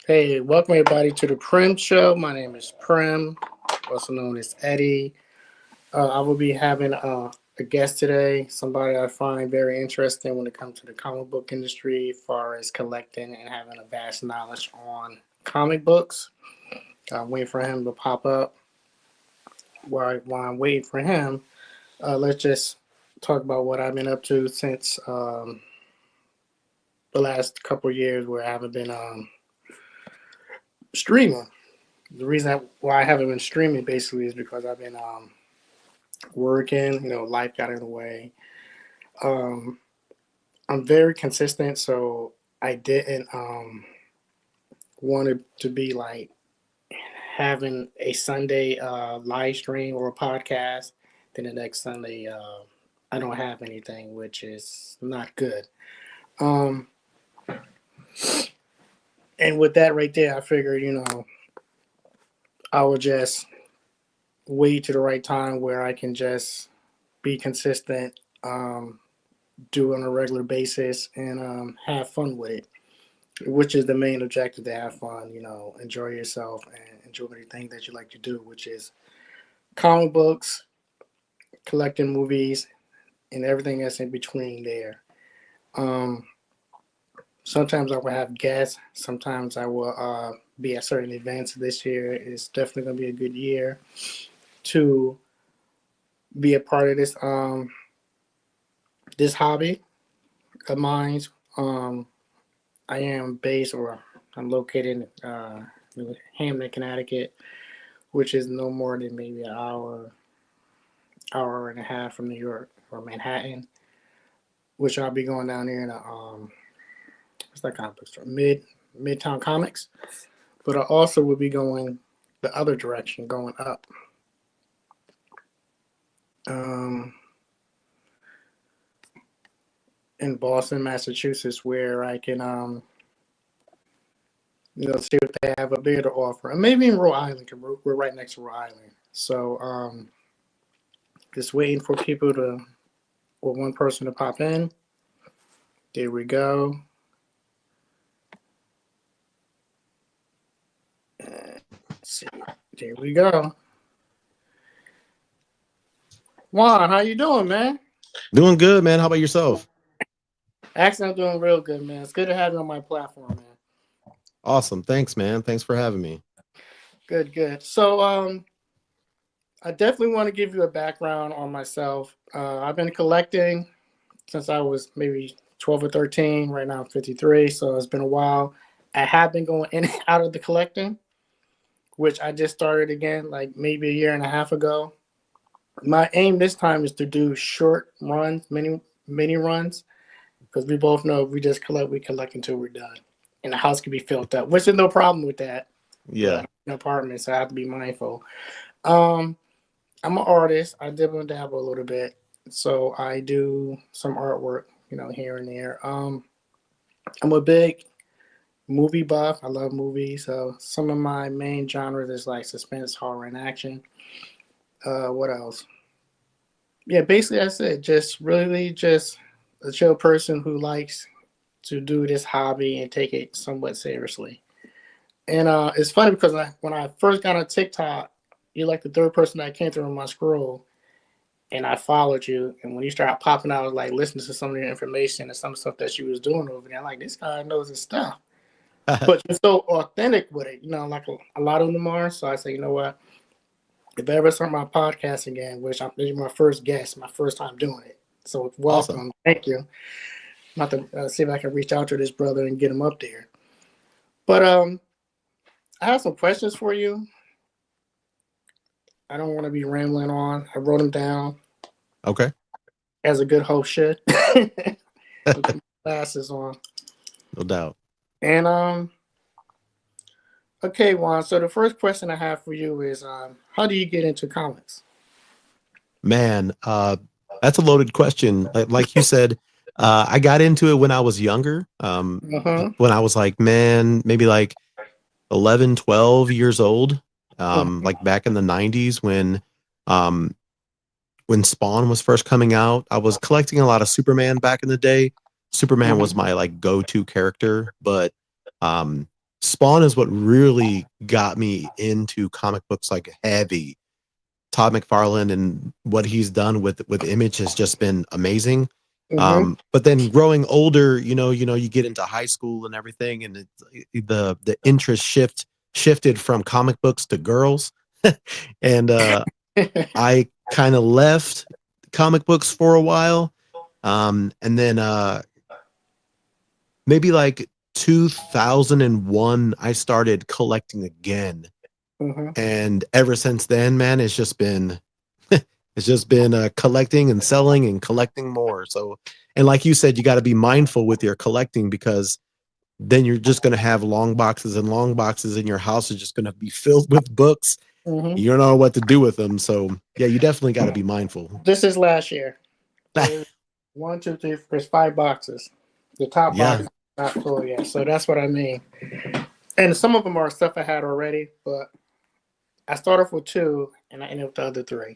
Hey, welcome everybody to the Prim Show. My name is Prim, also known as Eddie. I will be having a guest today, somebody I find very interesting when it comes to the comic book industry, as far as collecting and having a vast knowledge on comic books. I'm waiting for him to pop up. While I'm waiting for him, let's just talk about what I've been up to since the last couple of years, where I haven't been streaming. The reason why I haven't been streaming basically is because I've been working. Life got in the way. Um, I'm very consistent, so I didn't want it to be like having a Sunday live stream or a podcast. Then the next Sunday, I don't have anything, which is not good. Um, and with that right there, I figured, I would just wait to the right time where I can just be consistent, do on a regular basis, and have fun with it, which is the main objective, to have fun, enjoy yourself and enjoy anything that you like to do, which is comic books, collecting movies, and everything that's in between there. Um, Sometimes I will have guests. Sometimes I will be at certain events. This year is definitely going to be a good year to be a part of this hobby of mine. Um, I am based, or I'm located in Hamden, Connecticut, which is no more than maybe an hour and a half from New York or Manhattan. Which I'll be going down there in what's that comic book store? Midtown Comics. But I also will be going the other direction, going up. Um, in Boston, Massachusetts, where I can see what they have up there to offer, and maybe in Rhode Island, because we're right next to Rhode Island. So just waiting for people or one person to pop in. There we go. Let's see. There we go. Juan, how you doing, man? Doing good, man. How about yourself? Actually, I'm doing real good, man. It's good to have you on my platform, man. Awesome. Thanks, man. Thanks for having me. Good, good. So, I definitely want to give you a background on myself. I've been collecting since I was maybe 12 or 13. Right now, I'm 53, so it's been a while. I have been going in and out of the collecting, which I just started again, like maybe a year and a half ago. My aim this time is to do short runs, mini runs, because we both know if we just collect, we collect until we're done, and the house can be filled up, which is no problem with that. Yeah. But an apartment, so I have to be mindful. Um, I'm an artist. I dibble and dabble a little bit, so I do some artwork, here and there. I'm a big movie buff. I love movies. So some of my main genres is like suspense, horror, and action. What else? Yeah, basically that's it. Just really just a chill person who likes to do this hobby and take it somewhat seriously. And it's funny because when I first got on TikTok, you're like the third person that came through on my scroll, and I followed you. And when you started popping out, I was like listening to some of your information and some stuff that you was doing over there. I'm like, this guy knows his stuff, but you're so authentic with it. Like a lot of them are. So I say, you know what? If I ever start my podcast again, which this is my first guest, my first time doing it. So welcome. Awesome. Thank you. Not to see if I can reach out to this brother and get him up there. But I have some questions for you. I don't want to be rambling on. I wrote them down Okay. as a good host should. With my glasses on. No doubt. And okay, Juan. So the first question I have for you is, how do you get into comics? Man, that's a loaded question. Like you said, I got into it when I was younger. When I was like, man, maybe like 11, 12 years old. Like back in the 90s um, when Spawn was first coming out. I was collecting a lot of Superman back in the day. Superman was my like go-to character, but um, Spawn is what really got me into comic books like heavy. Todd McFarlane and what he's done with Image has just been amazing. Mm-hmm. But then growing older, you get into high school and everything, and the interest shifted from comic books to girls, and I kind of left comic books for a while, and then maybe like 2001, I started collecting again, Mm-hmm. and ever since then, man, it's just been collecting and selling and collecting more. So, and like you said, you got to be mindful with your collecting, because then you're just going to have long boxes and long boxes, and your house is just going to be filled with books. Mm-hmm. You don't know what to do with them. So, yeah, you definitely got to be mindful. This is last year. There's 1, 2, 3. There's 5 boxes. The top box Yeah. is not full yet, so that's what I mean. And some of them are stuff I had already, but I started off with 2, and I ended with the other 3.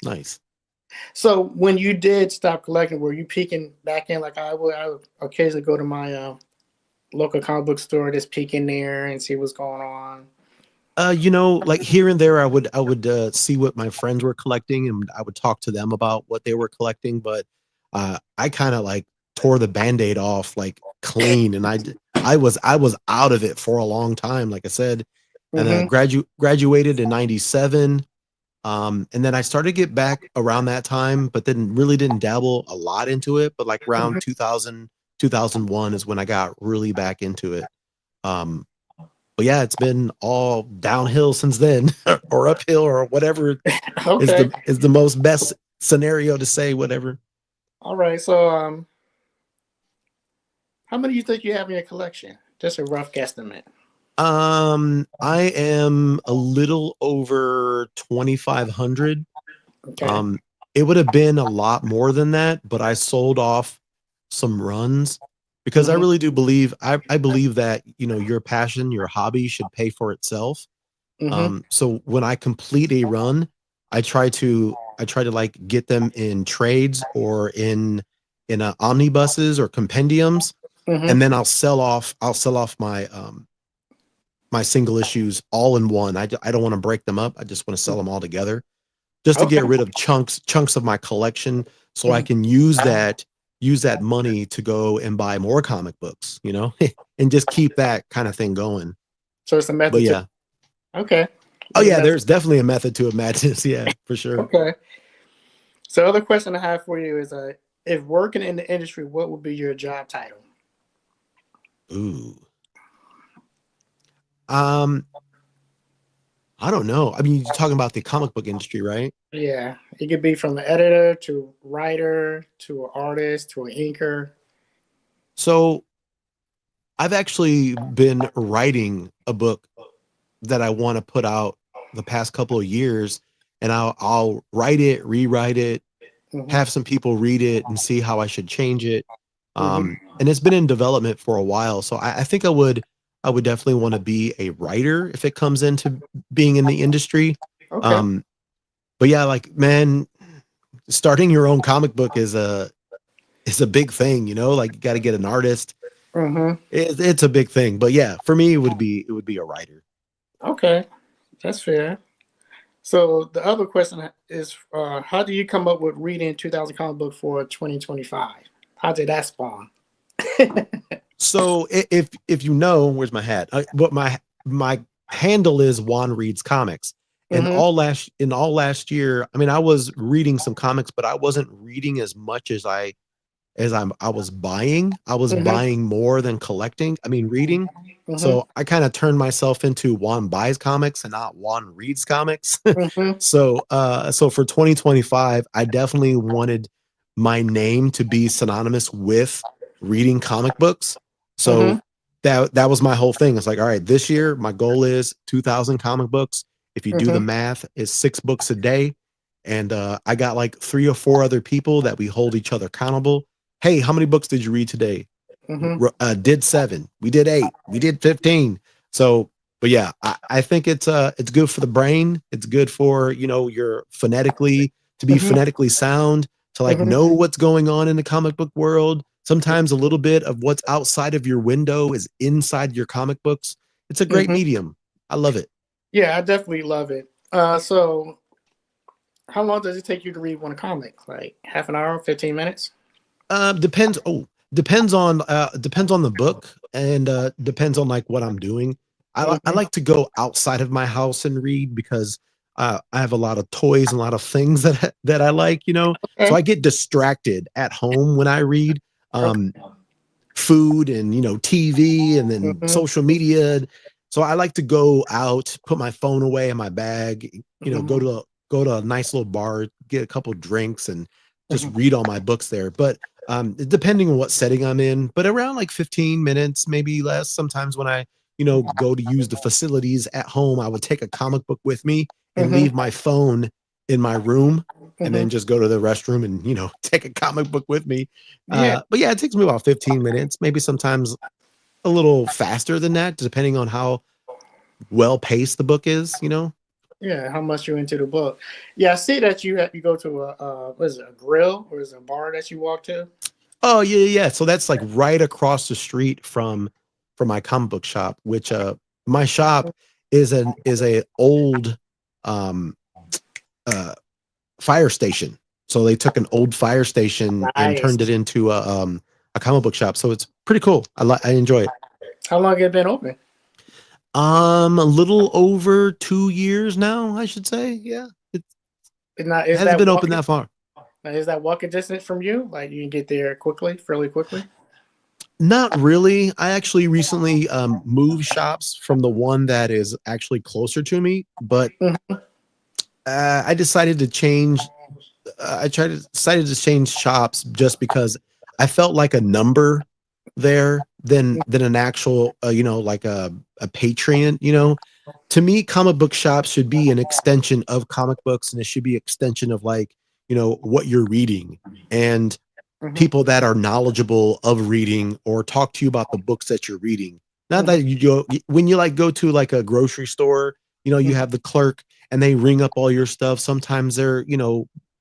Nice. So when you did stop collecting, were you peeking back in like I would? I would occasionally go to my local comic book store, just peek in there and see what's going on. Like here and there, I would see what my friends were collecting, and I would talk to them about what they were collecting. But I kind of like tore the band-aid off like clean, and I was out of it for a long time, like I said, and Mm-hmm. graduated in '97. And then I started to get back around that time, but then really didn't dabble a lot into it. But like Mm-hmm. around 2000, 2001 is when I got really back into it. Um, but yeah, it's been all downhill since then, or uphill, or whatever is Okay. the most best scenario to say, whatever. All right. So how many do you think you have in your collection? Just a rough guesstimate. I am a little over 2,500. Okay. Um, it would have been a lot more than that, but I sold off some runs, because I Mm-hmm. really do believe I believe that, your passion, your hobby should pay for itself. Mm-hmm. So when I complete a run, I try to like get them in trades, or in omnibuses or compendiums, Mm-hmm. and then I'll sell off my single issues all in one. I don't want to break them up. I just want to sell them all together, just to Okay. get rid of chunks of my collection, so I can use that money to go and buy more comic books, and just keep that kind of thing going. So it's a But method to. yeah. Okay. Oh There's a yeah, method. there's definitely a method to a madness. Yeah, for sure. Okay. So other question I have for you is if working in the industry, what would be your job title? Ooh. Um, I don't know. I mean, you're talking about the comic book industry, right? Yeah, it could be from the editor to writer to an artist to an inker. So I've actually been writing a book that I want to put out the past couple of years, and I'll write it, rewrite it, Mm-hmm. have some people read it and see how I should change it. Mm-hmm. And it's been in development for a while. So I think I would definitely want to be a writer if it comes into being in the industry. Okay. Um, but yeah, like man, starting your own comic book is a big thing, like you got to get an artist. Mm-hmm. It's a big thing. But yeah, for me it would be a writer. Okay, that's fair. So the other question is, how do you come up with reading 2,000 comic book for 2025? How did that spawn? So if you know, where's my hat? What my handle is Juan Reads Comics. And Mm-hmm. all last year, I mean, I was reading some comics, but I wasn't reading as much as I was buying. I was Mm-hmm. buying more than collecting. I mean, reading. Mm-hmm. So I kind of turned myself into Juan buys comics and not Juan reads comics. Mm-hmm. So for 2025, I definitely wanted my name to be synonymous with reading comic books. Mm-hmm. So that was my whole thing. It's like, all right, this year my goal is 2,000 comic books. If you do the Mm-hmm. math, it's 6 books a day. And I got like 3 or 4 other people that we hold each other accountable. Hey, how many books did you read today? Mm-hmm. Did 7. We did 8. We did 15. So, but yeah, I think it's good for the brain. It's good for, your phonetically, to be Mm-hmm. phonetically sound, to like Mm-hmm. know what's going on in the comic book world, Sometimes a little bit of what's outside of your window is inside your comic books. It's a great Hmm. medium. I love it. Yeah, I definitely love it. So how long does it take you to read one comic? Like half an hour, 15 minutes? Depends. Oh, depends on the book, and depends on like what I'm doing. I Hmm. like to go outside of my house and read because I have a lot of toys and a lot of things that I like, so Okay. I get distracted at home when I read. Um, Okay. Food and TV and then Hmm. social media. So I like to go out, put my phone away in my bag, Hmm. go to a nice little bar, get a couple drinks, and just Hmm. read all my books there. But depending on what setting I'm in, but around like 15 minutes, maybe less. Sometimes when I go to use the facilities at home, I would take a comic book with me and Hmm. leave my phone in my room, and Hmm. then just go to the restroom and take a comic book with me. Yeah. But yeah, it takes me about 15 minutes, maybe sometimes a little faster than that, depending on how well paced the book is. Yeah, how much you into the book? Yeah, I see that you go to a what is it, a grill or is it a bar that you walk to? Oh yeah, yeah. So that's like right across the street from my comic book shop, which my shop is a old um uh fire station. So they took an old fire station and Nice. turned it into a comic book shop. So it's pretty cool. I enjoy it. How long have it been open? A little over 2 years now, I should say. Yeah, it Is not is hasn't that been open walking that far. is that walking distance from you? Like you can get there quickly, fairly quickly? Not really. I actually recently moved shops from the one that is actually closer to me, but Mhm. I decided to change. Decided to change shops just because I felt like a number there than an actual, like a patron. To me, comic book shops should be an extension of comic books, and it should be extension of like what you're reading and Mhm. people that are knowledgeable of reading or talk to you about the books that you're reading. Not Mhm. that you go when you like go to like a grocery store, you Mhm. have the clerk and they ring up all your stuff. Sometimes they're,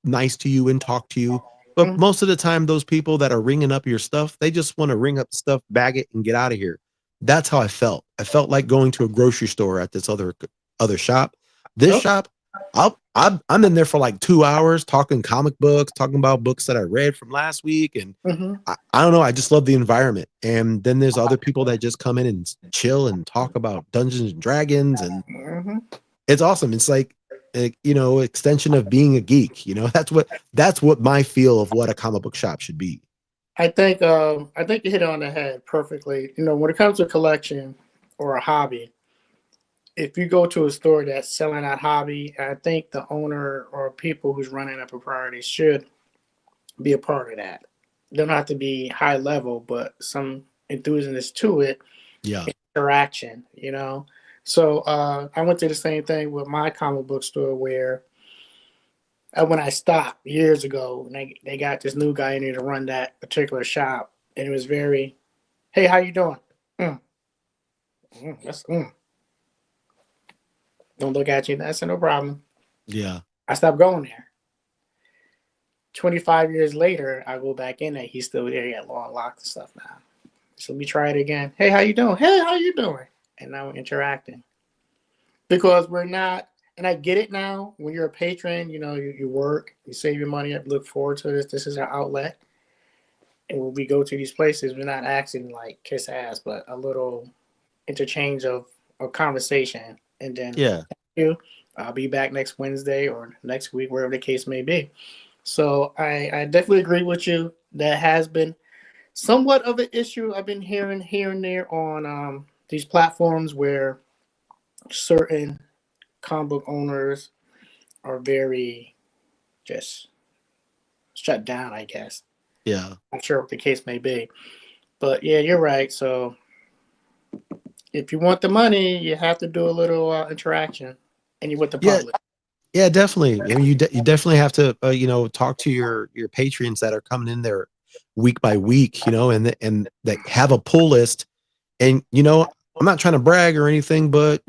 nice to you and talk to you. But Mhm. most of the time, those people that are ringing up your stuff, they just want to ring up the stuff, bag it, and get out of here. That's how I felt. I felt like going to a grocery store at this other shop. This Okay. shop, I'm in there for like 2 hours talking comic books, talking about books that I read from last week, and Mhm. I don't know. I just love the environment. And then there's other people that just come in and chill and talk about Dungeons and Dragons, and Mhm. it's awesome. It's like extension of being a geek. That's what my feel of what a comic book shop should be. I think you hit it on the head perfectly. When it comes to collection or a hobby, if you go to a store that's selling that hobby, I think the owner or people who's running a propriety should be a part of that. They don't have to be high level, but some enthusiast to it, Yeah. interaction. So I went to the same thing with my comic book store where when I stopped years ago, and they got this new guy in there to run that particular shop, and it was very, hey, how you doing? Mm, that's. Don't look at you. That's no problem. Yeah. I stopped going there. 25 years later, I go back in there. He's still there. He got law locked and stuff now. So we try it again. Hey, how you doing? Hey, how you doing? And now we're interacting because we're not. And I get it now. When you're a patron, you work, you save your money, you look forward to this. This is our outlet. And when we go to these places, we're not acting like kiss ass, but a little interchange of conversation. And then Yeah. you, I'll be back next Wednesday or next week, wherever the case may be. So I definitely agree with you. That has been somewhat of an issue I've been hearing here and there on these platforms where certain comic book owners are very just shut down, I guess. Yeah. I'm sure what the case may be. But yeah, you're right. So if you want the money, you have to do a little interaction and you with the Yeah. public. Yeah, definitely. I mean, you definitely have to, talk to your patrons that are coming in there week by week, and that have a pull list. And I'm not trying to brag or anything, but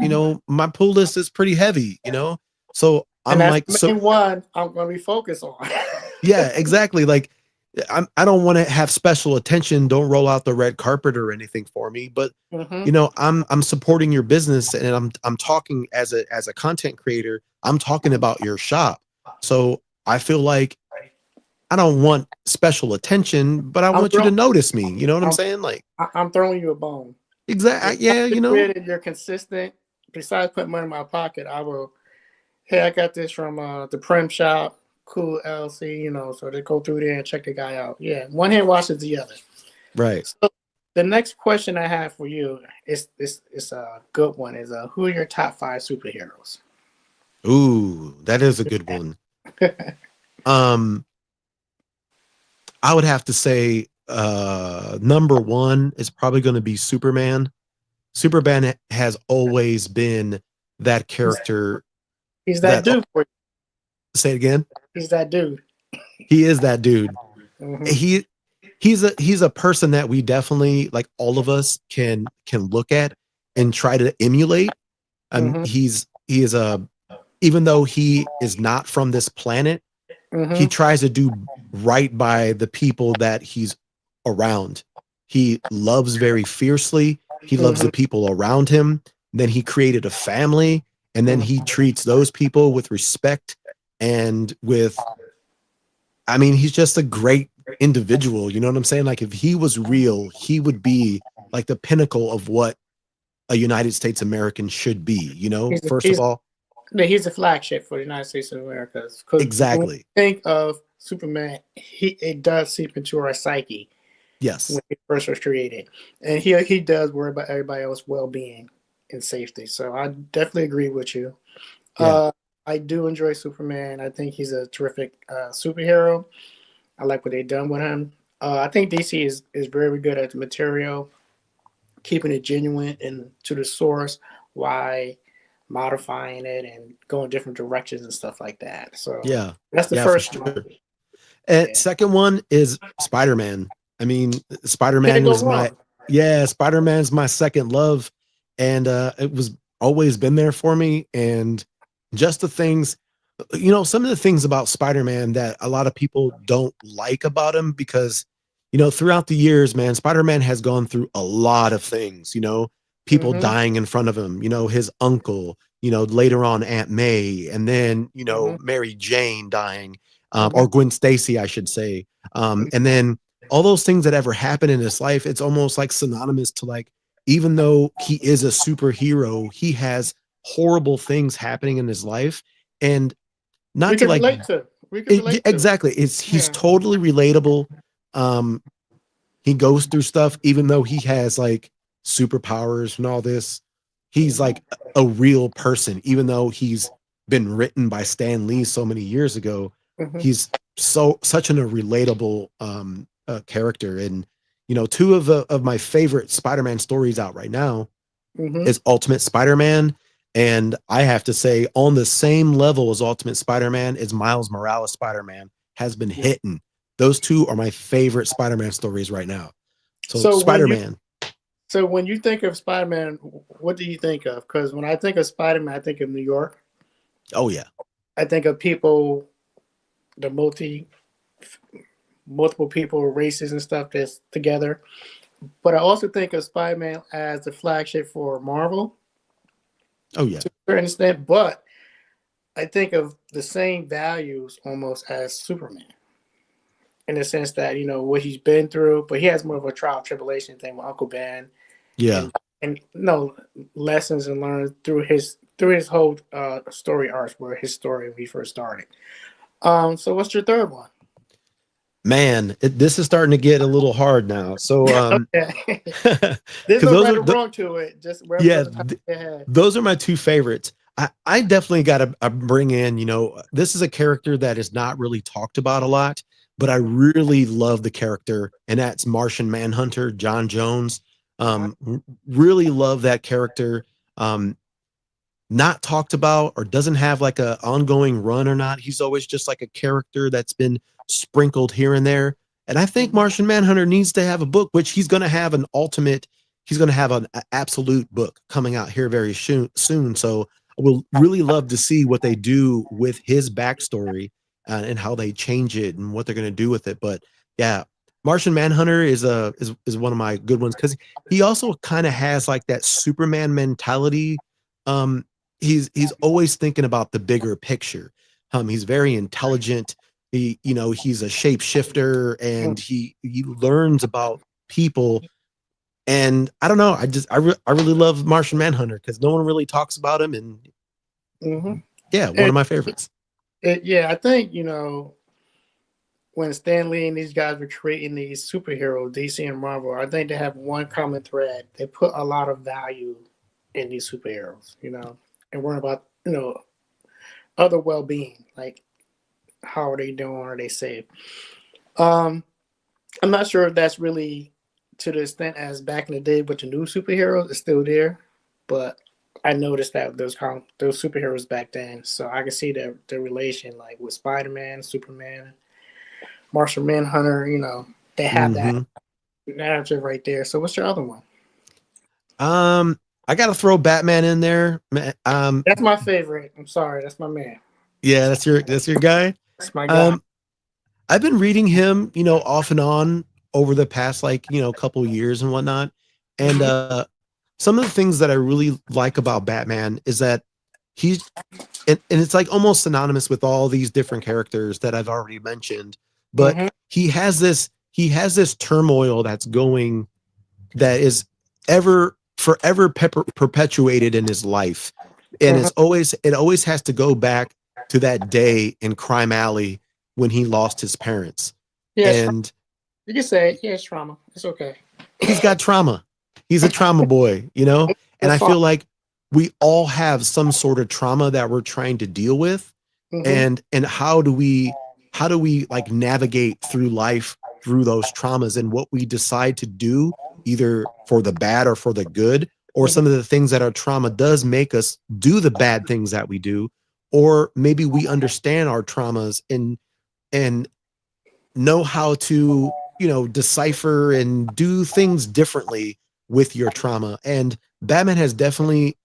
my pull list is pretty heavy. So And I'm that's like, the so main one I'm going to be focused on. yeah, exactly. Like I don't want to have special attention. Don't roll out the red carpet or anything for me. But Mm-hmm. you know, I'm supporting your business, and I'm talking as a content creator. I'm talking about your shop. So I feel like I don't want special attention, but I I'm want you to throwing notice me. You know what I'm I'm saying? Like, I'm throwing you a bone. If exactly. I'm Yeah, the you know. creator, you're consistent. Besides putting money in my pocket, I will. Hey, I got this from the Prim Shop, Cool LC. So they go through there and check the guy out. Yeah, one hand washes the other. Right. So the next question I have for you is a good one. Is who are your top five superheroes? Ooh, that is a good one. Um, I would have to say number one is probably going to be Superman. Superman has always been that he's, character he's that that dude for you. say it again. He's that dude. He is that dude. Hmm. He he's a person that we definitely, like, all of us can look at and try to emulate. Hmm. He is a Even though he is not from this planet, he Hmm. tries to do right by the people that he's around. He loves very fiercely. He loves Hmm. the people around him. Then he created a family, and then he Hmm. treats those people with respect and with, I mean, he's just a great individual. You know what I'm saying? Like, if he was real, he would be like the pinnacle of what a United States American should be, you know, He's first of he's all. he's a flagship for the United States of America. Because when we Exactly. think of Superman, it does seep into our psyche Yes. when he first was created, and he does worry about everybody else's well being and safety. So I definitely agree with you. Yeah. Uh, I do enjoy Superman. I think he's a terrific superhero. I like what they've done with him. I think DC is very good at the material, keeping it genuine and to the source. Why modifying it and going different directions and stuff like that. So Yeah. that's the Yeah, for first one. sure. And Yeah. second one is Spider-Man. I mean, Can't Spider-Man go was my wrong. yeah, Spider-Man's my second love. And it was always been there for me. And just the things, you know, some of the things about Spider-Man that a lot of people don't like about him, because, you know, throughout the years, man, Spider-Man has gone through a lot of things, you know, people Mm-hmm. dying in front of him, you know, his uncle, you know, later on Aunt May, and then, you know, Mm-hmm. Mary Jane dying, Mm-hmm. or Gwen Stacy, I should say. And then all those things that ever happened in his life, it's almost like synonymous to, like, even though he is a superhero, he has horrible things happening in his life. And We not to can like relate to. We can relate to. exactly, it's he's Yeah. totally relatable. um he goes through stuff even though he has like superpowers and all this. He's like a real person, even though he's been written by Stan Lee so many years ago. Mm-hmm. He's such a relatable character. And you know, two of my favorite Spider-Man stories out right now Mm-hmm. is Ultimate Spider-Man. And I have to say, on the same level as Ultimate Spider-Man is Miles Morales Spider-Man has been Yeah. hitting. Those two are my favorite Spider-Man stories right now. So So when you Spider-Man. so when you think of Spider-Man, what do you think of? Because when I think of Spider-Man, I think of New York. Oh yeah. I think of people, the multiple people, races and stuff that's together. But I also think of Spider-Man as the flagship for Marvel Oh yeah. to a certain extent. But I think of the same values almost as Superman in the sense that what he's been through, but he has more of a trial tribulation thing with Uncle Ben Yeah. and lessons and learned through his whole story arcs, where his story when he first started. So what's your third one? Man, this is starting to get a little hard now. So Okay. There's because no those right are or wrong to it. Just whatever's yeah, on the top of your head. those are my two favorites. I definitely got to bring in, you know, this is a character that is not really talked about a lot, but I really love the character, and that's Martian Manhunter, John Jones. Uh-huh. Really love that character. Not talked about, or doesn't have like a ongoing run or not. He's always just like a character that's been sprinkled here and there. And I think Mhm. Martian Manhunter needs to have a book, which he's going to have an ultimate, he's going to have an absolute book coming out here very soon. So I will really love to see what they do with his backstory, and how they change it and what they're going to do with it. But Yeah. Martian Manhunter is one of my good ones because he also kind of has like that Superman mentality. Um, he's always thinking about the bigger picture. He's very intelligent. He's a shapeshifter and he learns about people. And I don't know, I really love Martian Manhunter because no one really talks about him. And Mm-hmm. yeah, one of And my favorites. yeah, I think when Stan Lee and these guys were creating these superheroes, DC and Marvel, I think they have one common thread. They put a lot of value in these superheroes, and worry about other well being, like how are they doing? Are they safe? Um, I'm not sure if that's really to the extent as back in the day with the new superheroes. It's still there, but I noticed that those superheroes back then, so I can see the relation, like with Spider Man, Superman, Martian Manhunter. They have that Hmm. narrative right there. So what's your other one? I gotta throw Batman in there. That's my favorite. I'm sorry, that's my man. Yeah, that's your guy. That's my guy. Um, I've been reading him, off and on over the past like, couple years and whatnot. And Mhm. some of the things that I really like about Batman is that he's and it's like almost synonymous with all these different characters that I've already mentioned, but Mhm. he has this turmoil that's going that is ever forever perpetuated in his life. And Mhm. it always has to go back to that day in Crime Alley when he lost his parents. Yeah, And you can say it. Yeah, it's trauma. It's okay. he's got trauma. He's a trauma boy. And That's I fine. feel like we all have some sort of trauma that we're trying to deal with. Mhm. And how do we like navigate through life through those traumas and what we decide to do either for the bad or for the good, or Mhm. some of the things that our trauma does make us do the bad things that we do, or maybe we understand our traumas and know how to decipher and do things differently with your trauma. And Batman has definitely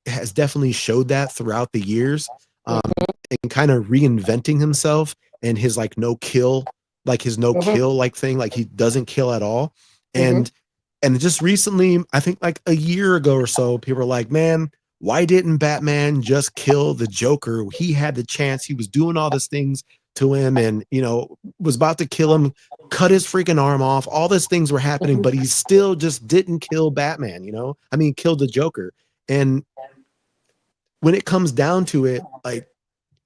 showed that throughout the years, and kind of reinventing himself and his no Mhm. kill like thing, like he doesn't kill at all. Mhm. And just recently, I think like a year ago or so, people were like, man, why didn't Batman just kill the Joker? He had the chance. He was doing all these things to him and, was about to kill him, cut his freaking arm off. All these things were happening, but he still just didn't kill Batman. I mean, killed the Joker. And when it comes down to it, like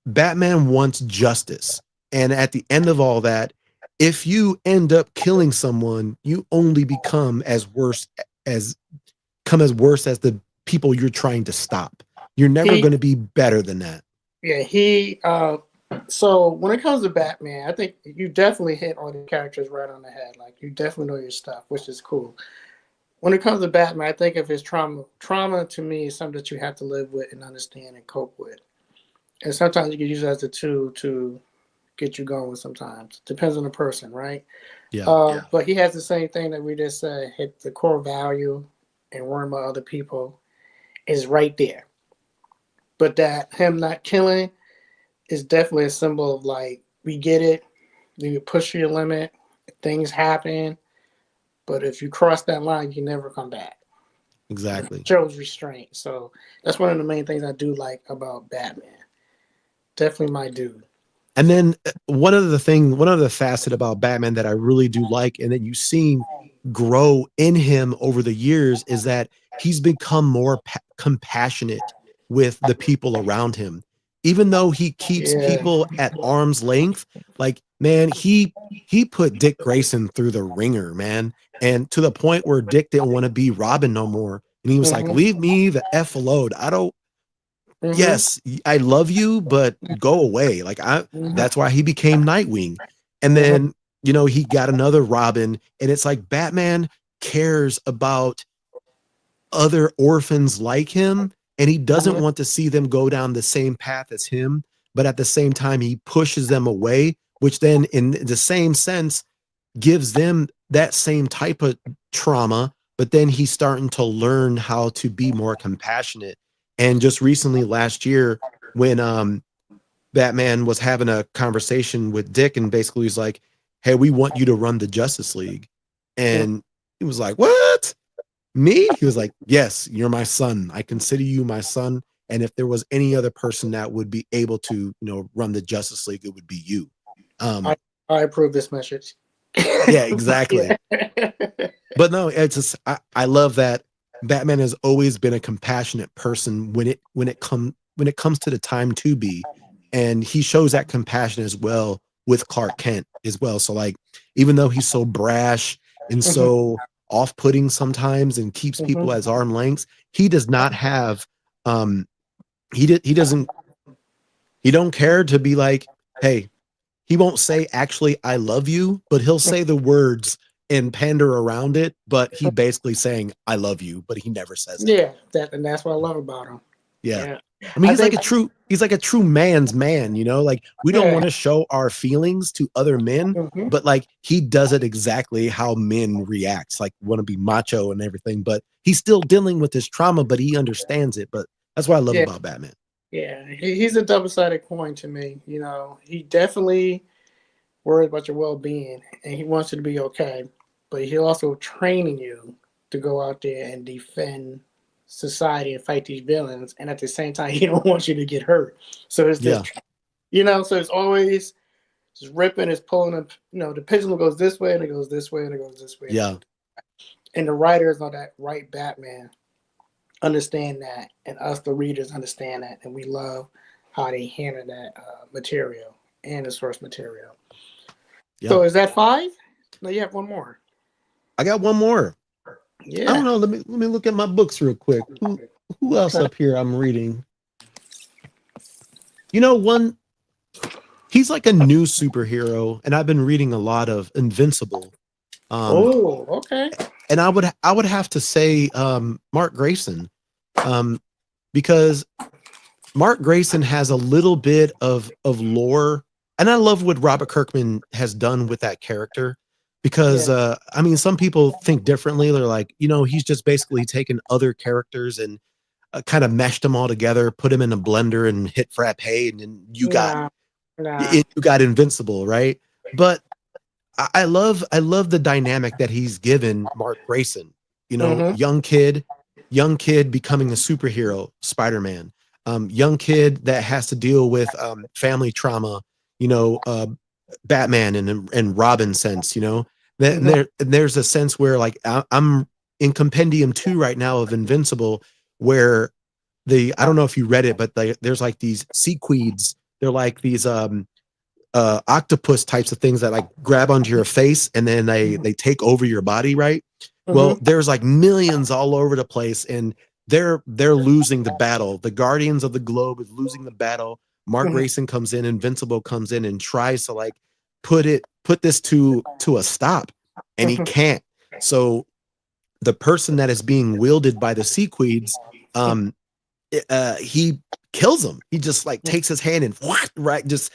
Batman wants justice. And at the end of all that, if you end up killing someone, you only as come as worse as the people you're trying to stop. You're never He going to be better than that. Yeah, he so when it comes to Batman, I think you definitely hit all the characters right on the head. Like you definitely know your stuff, which is cool. When it comes to Batman, I think of his trauma. Trauma to me is something that you have to live with and understand and cope with. And sometimes you can use it as a tool to get you going sometimes. Depends on the person, right? Yeah. But he has the same thing that we just said, hit the core value and worrying about other people is right there. But that him not killing is definitely a symbol of like we get it. You push your limit, things happen, but if you cross that line, you never come back. And it Exactly. shows restraint. So that's one of the main things I do like about Batman. Definitely my dude. And then one of the facet about Batman that I really do like, and that you've seen grow in him over the years, is that he's become more compassionate with the people around him. Even though he keeps Yeah. people at arm's length, like man, he put Dick Grayson through the ringer, man, and to the point where Dick didn't want to be Robin no more, and he was like, Mm-hmm. "Leave me the f alone. I don't Mm-hmm. yes, I love you, but go away." Like that's Mm-hmm. why he became Nightwing. And Mm-hmm. then, he got another Robin, and it's like Batman cares about other orphans like him, and he doesn't Mm-hmm. want to see them go down the same path as him, but at the same time he pushes them away, which then in the same sense gives them that same type of trauma, but then he's starting to learn how to be more compassionate. And just recently last year, when Batman was having a conversation with Dick, and basically he's like, hey, we want you to run the Justice League. And he was like, what? Me? He was like, yes, you're my son. I consider you my son. And if there was any other person that would be able to, run the Justice League, it would be you. I, I approve this message. Yeah, exactly. Yeah. But no, it's just I love that Batman has always been a compassionate person when it comes to the time to be, and he shows that compassion as well with Clark Kent as well. So like, even though he's so brash and Mhm, so off-putting sometimes and keeps people mhm, as arm lengths, he does not have um he doesn't he don't care to be like, hey, he won't say actually I love you, but he'll say the words and pander around it, but he basically saying I love you, but he never says it. yeah, and that's what I love about him. Yeah. Yeah, I mean, I he's like think. a true man's man, like we don't Yeah. want to show our feelings to other men, Mhm. but like he does it exactly how men react, like want to be macho and everything, but he's still dealing with his trauma, but he understands it. But that's what I love Yeah, about Batman. yeah. He's a double-sided coin to me. He definitely worries about your well-being, and he wants you to be okay. But he's also training you to go out there and defend society and fight these villains. And at the same time, he don't want you to get hurt. So it's this, Yeah. so it's always just ripping, it's pulling up. The pendulum goes this way, and it goes this way, and it goes this way, and it Yeah. goes. And the writers on that right Batman understand that, and us, the readers, understand that, and we love how they handle that material and the source material. Yeah. So is that five? No, you have one more. I got one more. I don't Yeah. know. Let me look at my books real quick. Who else Okay. up here I'm reading? One, he's like a new superhero, and I've been reading a lot of Invincible. Um, Oh, okay. and I would have to say Mark Grayson, um, because Mark Grayson has a little bit of lore, and I love what Robert Kirkman has done with that character. Yeah. Because I mean, some people think differently. They're like, he's just basically taken other characters and kind of meshed them all together, put them in a blender, and hit frappe, and then you got Nah. Nah. you got Invincible, right? But I love the dynamic that he's given Mark Grayson. Mm-hmm. Young kid becoming a superhero, Spider-Man. Young kid that has to deal with family trauma, Batman and Robin sense, That Mm-hmm. there's a sense where like I'm in Compendium 2 right now of Invincible, where I don't know if you read it, but there's like these sequeeds. They're like these octopus types of things that like grab onto your face and then they take over your body, right? Well, Mm-hmm. there's like millions all over the place, and they're losing the battle. The Guardians of the Globe is losing the battle. Mark Mm-hmm. Grayson comes in, Invincible comes in and tries to like put this to a stop, and he Mm-hmm. can't. So the person that is being wielded by the Sequeeds, um, he kills him. He just like takes his hand and right, just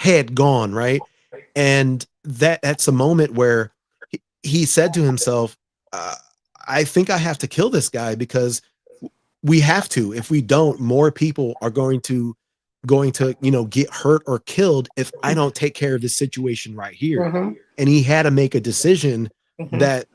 head gone, right? And that's a moment where he said to himself, uh, I think I have to kill this guy because we have to. If we don't, more people are going to get hurt or killed if I don't take care of this situation right here. Mm-hmm. And he had to make a decision Mm-hmm. that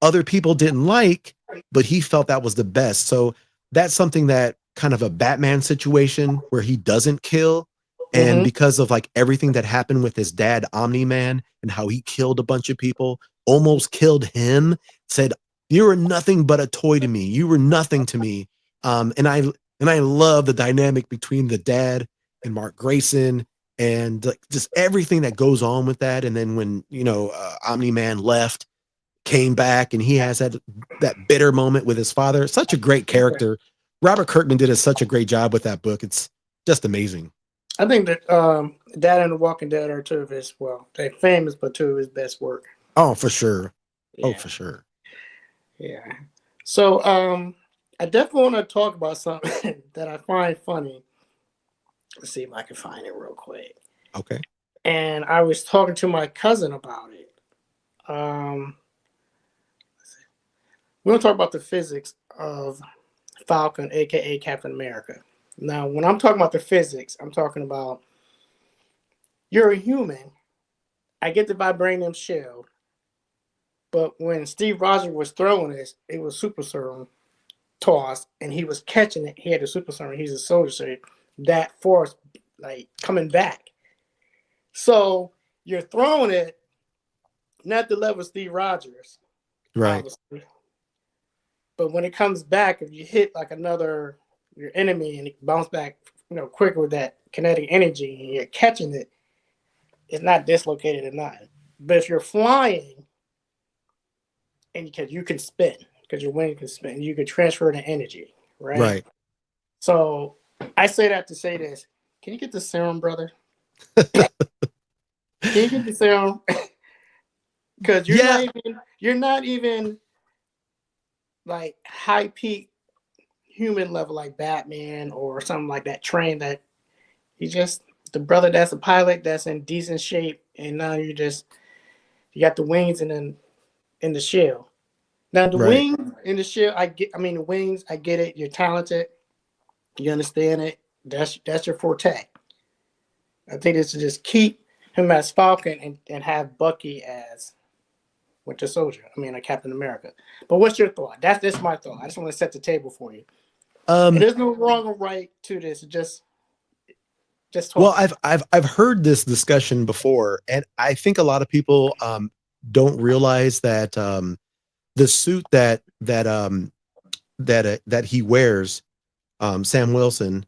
other people didn't like, but he felt that was the best. So that's something that kind of a Batman situation where he doesn't kill. And Mm-hmm. because of like everything that happened with his dad, Omni Man, and how he killed a bunch of people, almost killed him, said, "You were nothing but a toy to me. You were nothing to me." And I love the dynamic between the dad and Mark Grayson and like just everything that goes on with that. And then when Omni Man left, came back, and he has that bitter moment with his father. Such a great character. Robert Kirkman did such a great job with that book. It's just amazing. I think that Dad and the Walking Dead are two of his, well, they're famous, but two of his best work. Oh, for sure. Oh, Yeah. for sure. Yeah. So I definitely want to talk about something that I find funny. Let's see if I can find it real quick. Okay. And I was talking to my cousin about it. Um, we're gonna talk about the physics of Falcon, aka Captain America. Now, when I'm talking about the physics, I'm talking about you're a human, I get the vibranium shield, but when Steve Rogers was throwing this, it was super serum toss, and he was catching it. He had the super serum. He's a soldier, so that force like coming back. So you're throwing it not the level of Steve Rogers, Right. obviously, but when it comes back, if you hit like another your enemy and it bounce back, quicker with that kinetic energy, and you're catching it, it's not dislocated or not. But if you're flying and you can spin because your wing can spin, you can transfer the energy, right? Right. So I say that to say this: can you get the serum, brother? Can you get the serum? Because Yeah. you're not even like high peak human level like Batman or something like that. Train that he's just the brother that's a pilot that's in decent shape, and now you got the wings and then in the shell. Now the Right. wings in the shell, I mean the wings, I get it. You're talented. You understand it. That's your forte. I think it's to just keep him as Falcon and have Bucky as Winter Soldier. I mean, a Captain America. But what's your thought? That's my thought. I just want to set the table for you. And Um, there's no wrong or right to this. Just well, talking. I've heard this discussion before, and I think a lot of people don't realize that the suit that he wears, Sam Wilson,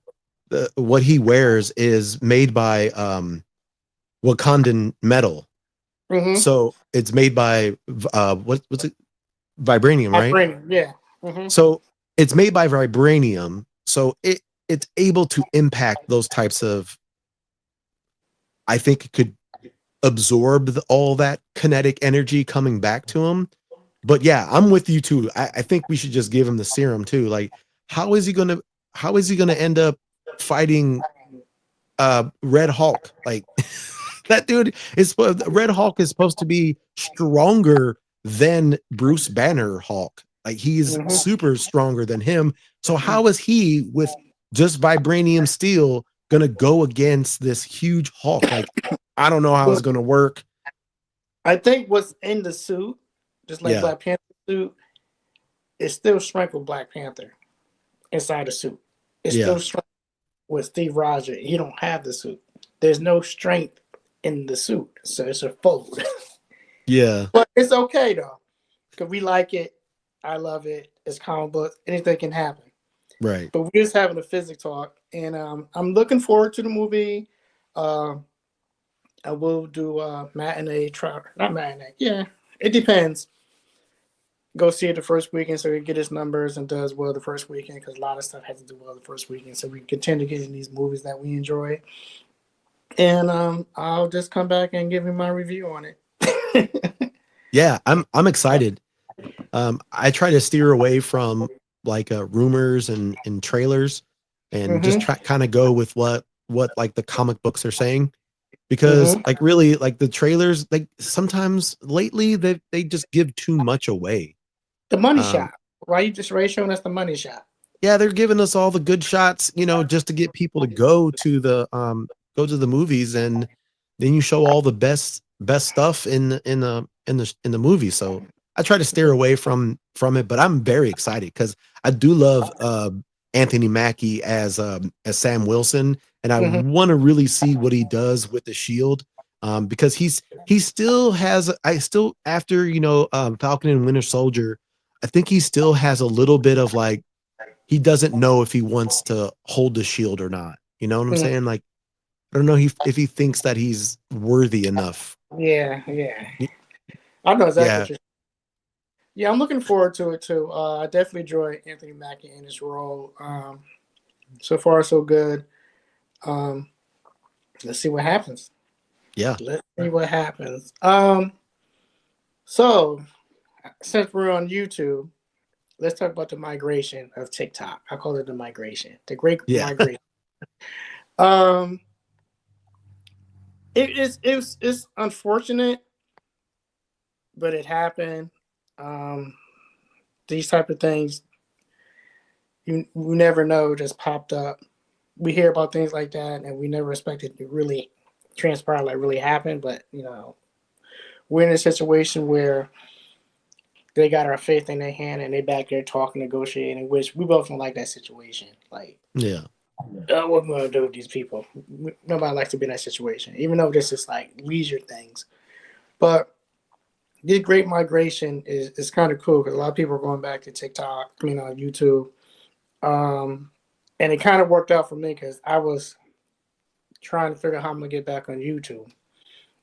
what he wears is made by Wakandan metal. Mm-hmm. So it's made by what's it? Vibranium, I right? bring it. Yeah. Mm-hmm. So it's made by vibranium, so it's able to impact those types of. I think it could absorb all that kinetic energy coming back to him. But yeah, I'm with you too. I think we should just give him the serum too. Like, how is he gonna how is he gonna end up fighting Red Hulk? Like that dude is Red Hulk is supposed to be stronger than Bruce Banner Hulk. Like he's Mm-hmm. super stronger than him. So how is he with just vibranium steel gonna go against this huge Hulk? Like I don't know how it's Well, gonna work. I think what's in the suit, just like Yeah, Black Panther suit, is still strength with Black Panther inside the suit. It's yeah, still strength with Steve Rogers. He don't have the suit. There's no strength in the suit, so it's a fold. yeah, But it's okay though, because we like it. I love it. It's comic book. Anything can happen. right. But we're just having a physics talk, and I'm looking forward to the movie. Um, I will do matinee, not matinee. Yeah, it depends. Go see it the first weekend so we get his numbers and does well the first weekend because a lot of stuff has to do well the first weekend so we can continue getting these movies that we enjoy. And I'll just come back and give you my review on it. Yeah, I'm excited. I try to steer away from like rumors and trailers and just Mm-hmm. try kind of go with what like the comic books are saying because Mm-hmm. like really like the trailers like sometimes lately they just give too much away. The money Um, shot. Why you just showing us the money shot? yeah, they're giving us all the good shots, just to get people to go to the movies, and then you show all the best stuff in the movie. So I try to steer away from it, but I'm very excited because I do love Anthony Mackie as Sam Wilson, and I Mm-hmm. want to really see what he does with the shield. Because he still has I still after Falcon and Winter Soldier, I think he still has a little bit of like he doesn't know if he wants to hold the shield or not. You know what I'm Mm-hmm. saying? Like, I don't know if he thinks that he's worthy enough. Yeah, yeah. I know exactly Yeah, what you're. Yeah, I'm looking forward to it too. I definitely enjoy Anthony Mackie in his role. So far, so good. Um, let's see what happens. yeah, Let's see what happens. So since we're on YouTube, let's talk about the migration of TikTok. I call it the migration, the great yeah, migration. Um, it's unfortunate, but it happened. Um, these type of things you never know just popped up. We hear about things like that, and we never expect it to really transpire, like really happen. But we're in a situation where they got our faith in their hand and they back there talking, negotiating, which we both don't like that situation. Like, Yeah. what am I gonna do with these people? Nobody likes to be in that situation, even though this is like leisure things. But this great migration is kind of cool because a lot of people are going back to TikTok, on YouTube. And it kind of worked out for me because I was trying to figure out how I'm gonna get back on YouTube,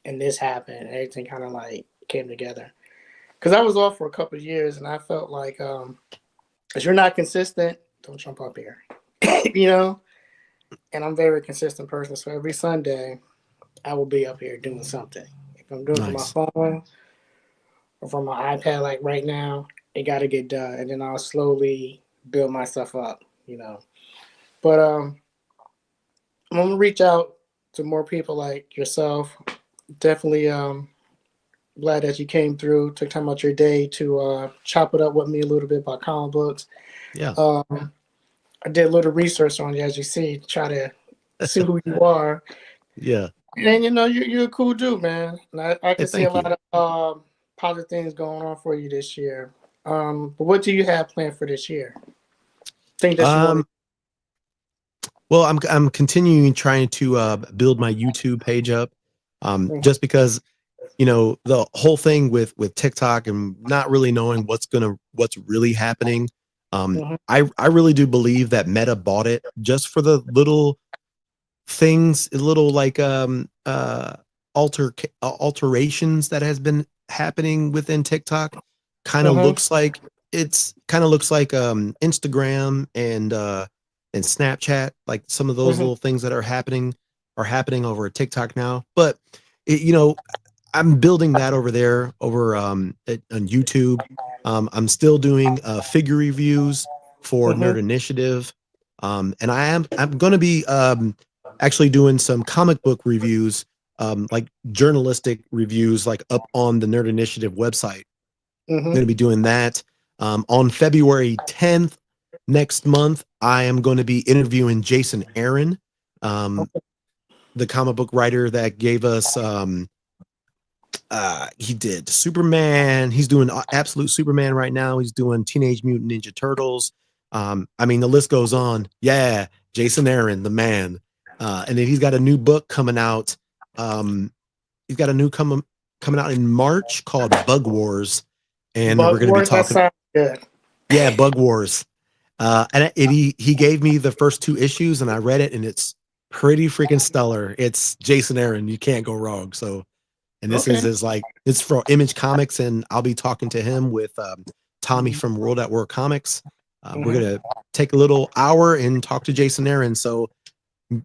and this happened. And everything kind of like came together because I was off for a couple of years, and I felt like, if you're not consistent, don't jump up here, you know. And I'm a very consistent person, so every Sunday I will be up here doing something. If I'm doing it from my Nice. phone or from my iPad, like right now, it got to get done, and then I'll slowly build myself up, you know. But I'm gonna reach out to more people like yourself. Definitely glad that you came through, took time out your day to chop it up with me a little bit about comic books. Yeah. I did a little research on you, as you see, try to see who you are. Yeah. And you're a cool dude, man. And I Hey, can see a thank you. lot of positive things going on for you this year. But what do you have planned for this year? Think that you want Um, well, I'm continuing trying to build my YouTube page up. to? Just because, the whole thing with TikTok and not really knowing what's really happening. Mhm, I really do believe that Meta bought it just for the little things, little like alterations that has been happening within TikTok. Kind of mhm, looks like Instagram and Snapchat, like some of those mhm, little things that are happening over at TikTok now. But it, you know, I'm building that over there over on YouTube. I'm still doing figure reviews for mhm. Nerd Initiative, and I'm going to be actually doing some comic book reviews, like journalistic reviews, like up on the Nerd Initiative website. I'm going Mhm. to be doing that on February 10th next month. I am going to be interviewing Jason Aaron, um, the comic book writer that gave us he did Superman. He's doing absolute Superman right now. He's doing Teenage Mutant Ninja Turtles. I mean, the list goes on. Yeah, Jason Aaron, the man. And then he's got a new book coming out. He's got a new coming out in March called Bug Wars, and we're Bug going to be Wars, that talking. sounds good. Yeah, Bug Wars. He gave me the first two issues, and I read it, and it's pretty freaking stellar. It's Jason Aaron. You can't go wrong. So, and this is Okay. his like it's for Image Comics, and I'll be talking to him with Tommy Mhm, from World at War Comics. We're mhm. gonna take a little hour and talk to Jason Aaron. So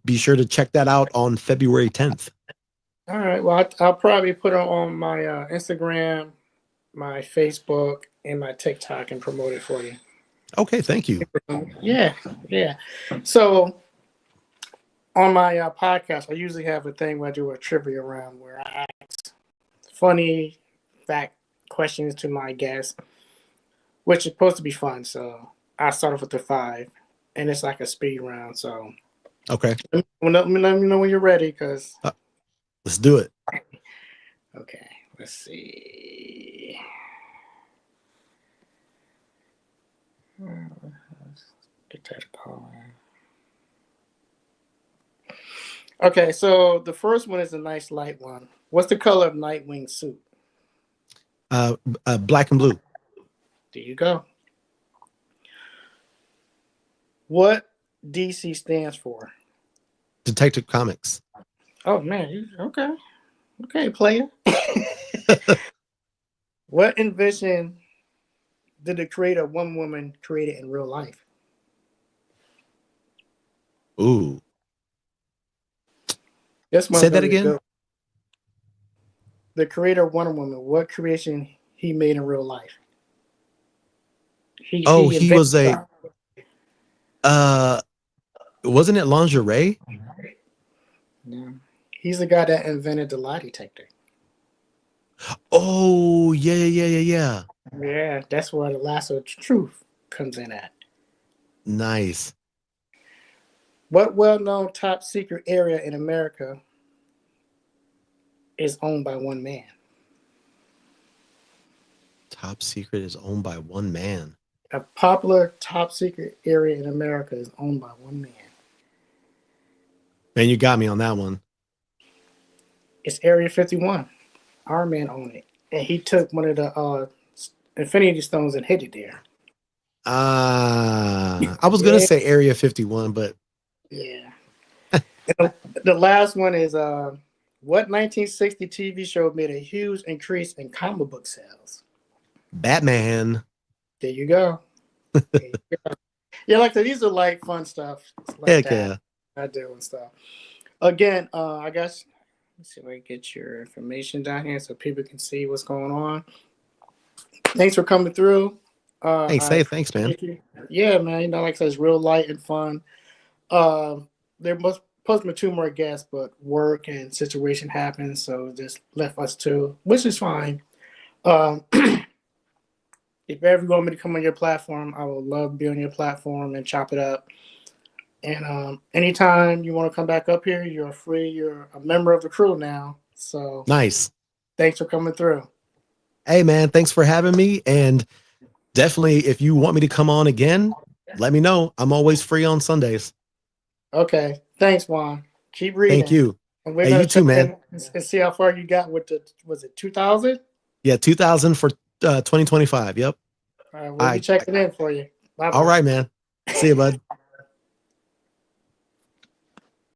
be sure to check that out on February 10th. All right. Well, I'll probably put it on my Instagram, my Facebook, and my TikTok and promote it for you. Okay, thank you. Yeah, yeah. So on my podcast, I usually have a thing where I do a trivia round where I ask funny fact questions to my guests, which is supposed to be fun. So I start off with the five, and it's like a speed round. So Okay, let me know when you're ready, because uh, let's do it. okay, let's see. Get that going. Okay, so the first one is a nice light one. What's the color of Nightwing's suit? Black and blue. There you go. What DC stands for? Detective Comics. Oh man, okay, okay, player. What invention did the creator of One Woman create it in real life? Ooh, This one's say gonna that be a again. good. The creator of Wonder Woman, what creation he made in real life? Oh, He he invented was a something. uh, wasn't it lingerie? Yeah. He's the guy that invented the lie detector. Oh, yeah, yeah, yeah, yeah, yeah. Yeah, that's where the lasso of truth comes in at. Nice. What well-known top secret area in America is owned by one man? top secret is owned by one man. A popular top secret area in America is owned by one man. Man, you got me on that one. It's Area 51. Our man owned it, and he took one of the Infinity Stones and hid it there. I was gonna say Area 51, but yeah. The last one is what 1960 TV show made a huge increase in comic book sales? Batman. There you go. Yeah, like these are like fun stuff. Like Heck that. yeah. I do and stuff. Again, I guess let's see if I can get your information down here so people can see what's going on. Thanks for coming through. Thanks, man. Yeah, man. You know, like I said, it's real light and fun. There must supposed to be 2 more guests, but work and situation happens, so just left us 2, which is fine. If ever you want me to come on your platform, I would love to be on your platform and chop it up. And anytime you want to come back up here, you're free. You're a member of the crew now. So nice. Thanks for coming through. Hey, man, thanks for having me. And definitely, if you want me to come on again, let me know. I'm always free on Sundays. Okay. Thanks, Juan. Keep reading. Thank you. And we're hey, you too, man. And see how far you got with was it 2000? Yeah, 2000 for 2025. Yep. All right, we'll be checking in for you. Bye-bye. All right, man. See you, bud.